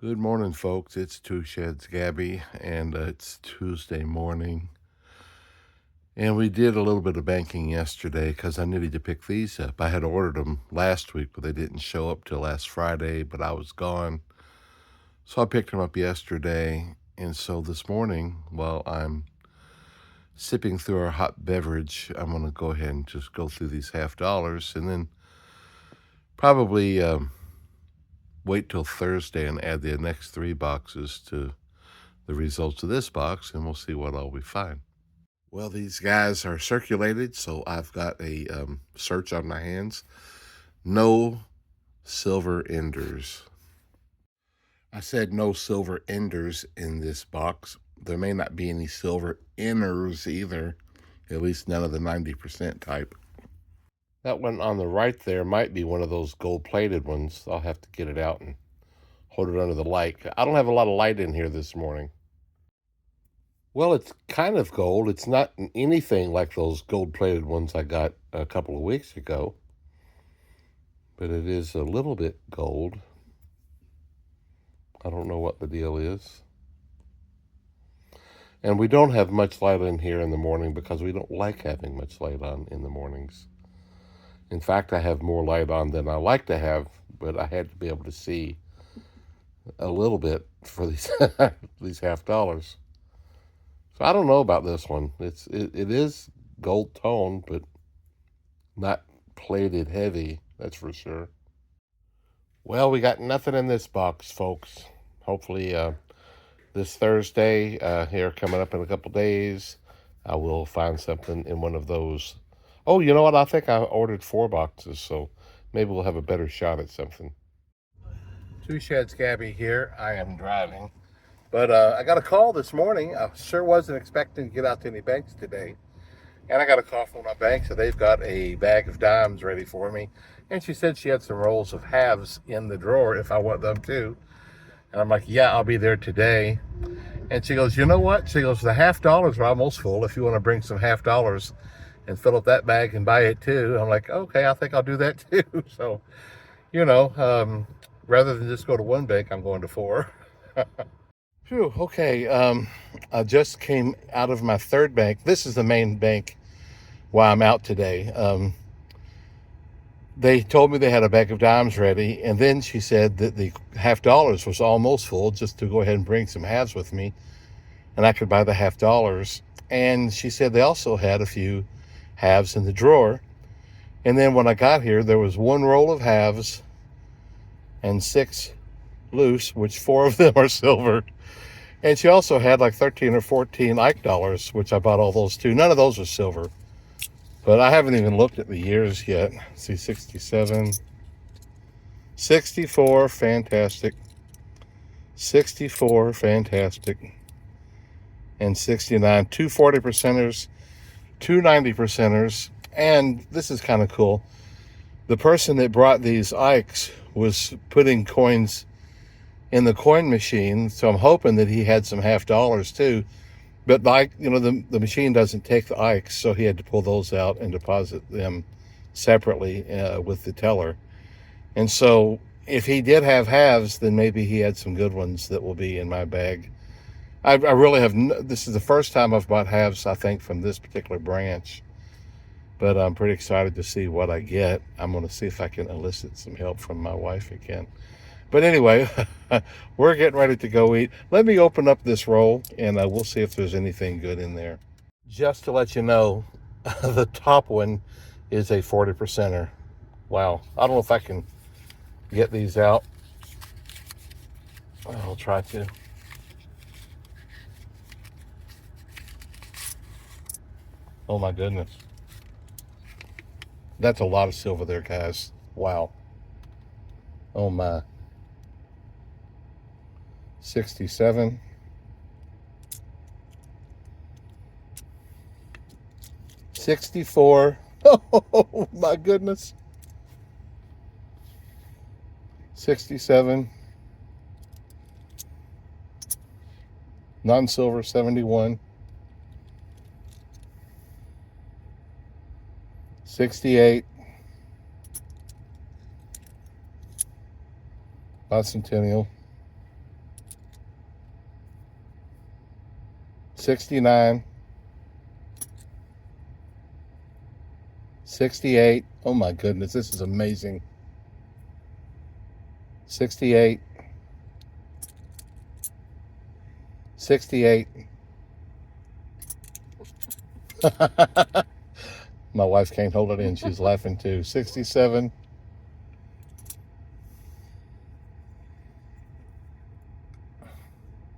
Good morning, folks. It's Two Sheds Gabby, and it's Tuesday morning. And we did a little bit of banking yesterday because I needed to pick these up. I had ordered them last week, but they didn't show up till last Friday, but I was gone. So I picked them up yesterday. And so this morning, while I'm sipping through our hot beverage, I'm going to go ahead and just go through these $50 and then probably wait till Thursday and add the next 3 boxes to the results of this box, and we'll see what all we find. Well, these guys are circulated, so I've got a search on my hands. No silver enders. I said no silver enders in this box. There may not be any silver inners either, at least none of the 90% type. That one on the right there might be one of those gold-plated ones. I'll have to get it out and hold it under the light. I don't have a lot of light in here this morning. Well, it's kind of gold. It's not anything like those gold-plated ones I got a couple of weeks ago, but it is a little bit gold. I don't know what the deal is. And we don't have much light in here in the morning because we don't like having much light on in the mornings. In fact, I have more light on than I like to have, but I had to be able to see a little bit for these these $50. So I don't know about this one. It is gold tone, but not plated heavy, that's for sure. Well, we got nothing in this box, folks. Hopefully, this Thursday, here coming up in a couple days, I will find something in one of those. Oh, you know what? I think I ordered 4 boxes, so maybe we'll have a better shot at something. Two Sheds Gabby here. I am driving. But I got a call this morning. I sure wasn't expecting to get out to any banks today. And I got a call from my bank, so they've got a bag of dimes ready for me. And she said she had some rolls of halves in the drawer if I want them too. And I'm like, yeah, I'll be there today. And she goes, you know what? She goes, the $50 are almost full. If you want to bring some $50 and fill up that bag and buy it too. I'm like, okay, I think I'll do that too. So, rather than just go to one bank, I'm going to 4. Phew, okay. I just came out of my third bank. This is the main bank while I'm out today. They told me they had a bag of dimes ready, and then she said that the $50 was almost full, just to go ahead and bring some halves with me, and I could buy the $50. And she said they also had a few halves in the drawer. And then when I got here, there was 1 roll of halves and 6 loose, which 4 of them are silver. And she also had like 13 or 14 Ike dollars, which I bought all those too. None of those are silver. But I haven't even looked at the years yet. Let's see, 67, 64, fantastic. 64, fantastic. And 69, 2 40%ers, 2 90%ers. And this is kind of cool. The person that brought these Ikes was putting coins in the coin machine, so I'm hoping that he had some $50 too. But the machine doesn't take the Ikes, so he had to pull those out and deposit them separately with the teller. And so if he did have halves, then maybe he had some good ones that will be in my bag. I really have. This is the first time I've bought halves, I think, from this particular branch. But I'm pretty excited to see what I get. I'm going to see if I can elicit some help from my wife again. But anyway, we're getting ready to go eat. Let me open up this roll, and we'll see if there's anything good in there. Just to let you know, the top one is a 40%er. Wow. I don't know if I can get these out. I'll try to. Oh, my goodness. That's a lot of silver there, guys. Wow. Oh, my. 67. 64. Oh, my goodness. 67. Non-silver, 71. 68. Bicentennial. 69, 68. Oh my goodness, this is amazing. 68, 68. My wife can't hold it in. She's laughing too. 67.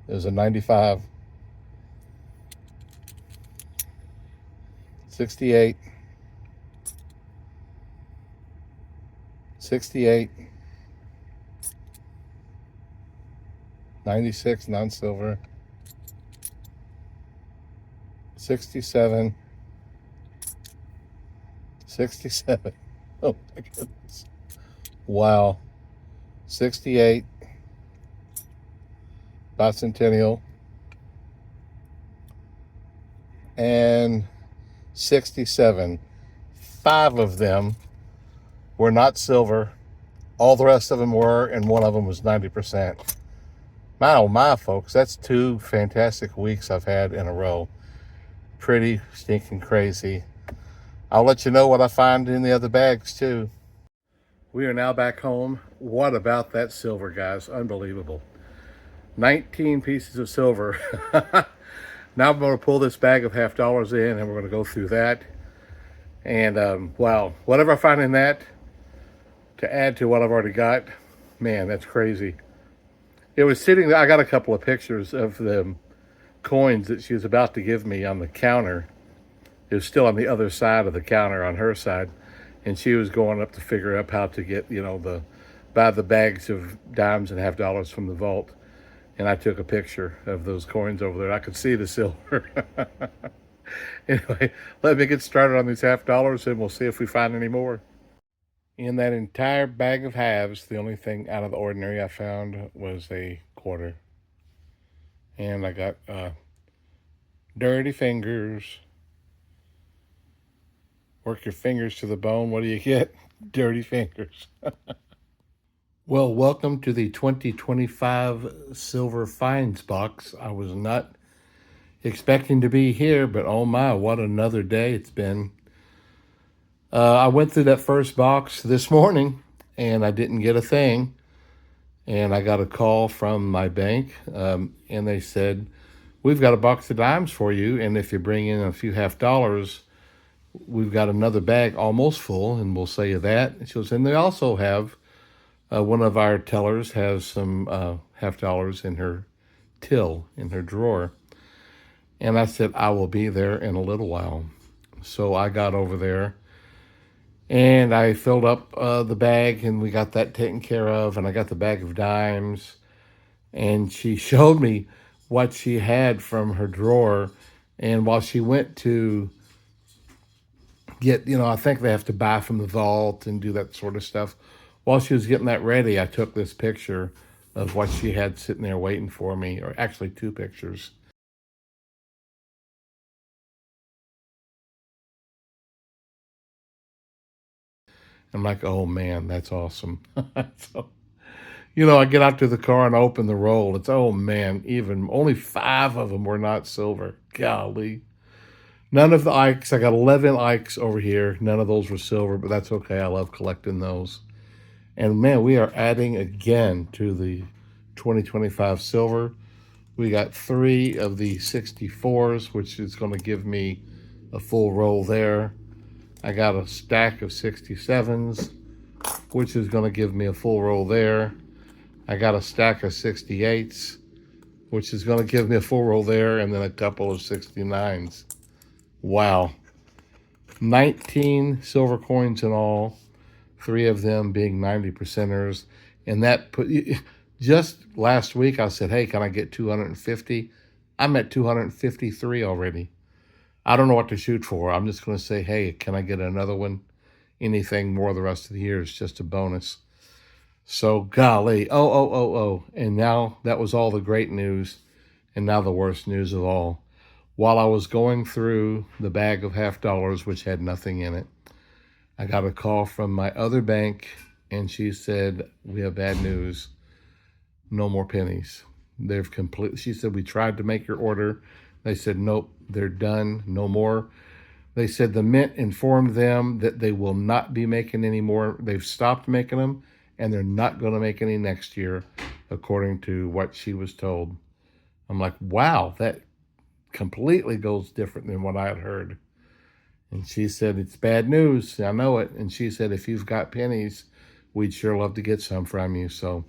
There's a 95. 68. 68. 96, non-silver. 67. 67. Oh my goodness. Wow. 68. Bicentennial. And 67. 5 of them were not silver. All the rest of them were, and one of them was 90%. My oh my, folks, that's 2 fantastic weeks I've had in a row. Pretty stinking crazy. I'll let you know what I find in the other bags too. We are now back home. What about that silver, guys? Unbelievable. 19 pieces of silver. Now I'm going to pull this bag of half dollars in, and we're going to go through that. And wow, whatever I find in that to add to what I've already got, man, that's crazy. It was sitting there. I got a couple of pictures of the coins that she was about to give me on the counter. It was still on the other side of the counter on her side, and she was going up to figure out how to get, buy the bags of dimes and half dollars from the vault. And I took a picture of those coins over there. I could see the silver. Anyway, let me get started on these half dollars, and we'll see if we find any more. In that entire bag of halves, the only thing out of the ordinary I found was a quarter. And I got dirty fingers. Work your fingers to the bone. What do you get? Dirty fingers. Well, welcome to the 2025 Silver Finds box. I was not expecting to be here, but oh my, what another day it's been. I went through that first box this morning, and I didn't get a thing. And I got a call from my bank, and they said, we've got a box of dimes for you, and if you bring in a few half dollars, we've got another bag almost full, and we'll sell you that. And she goes, and they also have, one of our tellers has some half dollars in her till, in her drawer. And I said, I will be there in a little while. So I got over there, and I filled up the bag, and we got that taken care of, and I got the bag of dimes. And she showed me what she had from her drawer. And while she went to get, I think they have to buy from the vault and do that sort of stuff. While she was getting that ready, I took this picture of what she had sitting there waiting for me, or actually 2 pictures. I'm like, oh man, that's awesome. So, I get out to the car and open the roll. It's, oh man, even only 5 of them were not silver. Golly. None of the Ikes. I got 11 Ikes over here. None of those were silver, but that's okay. I love collecting those. And man, we are adding again to the 2025 silver. We got 3 of the 64s, which is going to give me a full roll there. I got a stack of 67s, which is going to give me a full roll there. I got a stack of 68s, which is going to give me a full roll there, and then a couple of 69s. Wow. 19 silver coins in all, 3 of them being 90%ers. And that put, just last week I said, hey, can I get 250? I'm at 253 already. I don't know what to shoot for. I'm just going to say, hey, can I get another one? Anything more the rest of the year is just a bonus. So golly, oh. And now that was all the great news. And now the worst news of all. While I was going through the bag of half dollars, which had nothing in it, I got a call from my other bank, and she said, we have bad news. No more pennies. She said, we tried to make your order. They said, nope, they're done, no more. They said the mint informed them that they will not be making any more. They've stopped making them, and they're not going to make any next year, according to what she was told. I'm like, wow, that completely goes different than what I had heard. And she said, it's bad news. I know it. And she said, if you've got pennies, we'd sure love to get some from you. So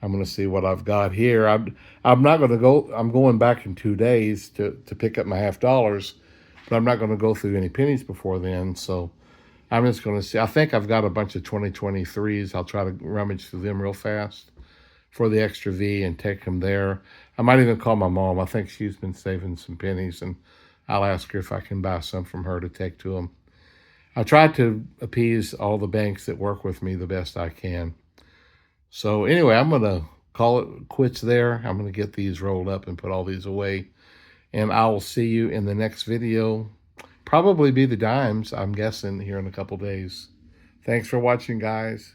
I'm going to see what I've got here. I'm not going to go. I'm going back in 2 days to pick up my $50, but I'm not going to go through any pennies before then. So I'm just going to see. I think I've got a bunch of 2023s. I'll try to rummage through them real fast for the extra V and take them there. I might even call my mom. I think she's been saving some pennies, and I'll ask her if I can buy some from her to take to them. I try to appease all the banks that work with me the best I can. So anyway, I'm going to call it quits there. I'm going to get these rolled up and put all these away. And I will see you in the next video. Probably be the dimes, I'm guessing, here in a couple days. Thanks for watching, guys.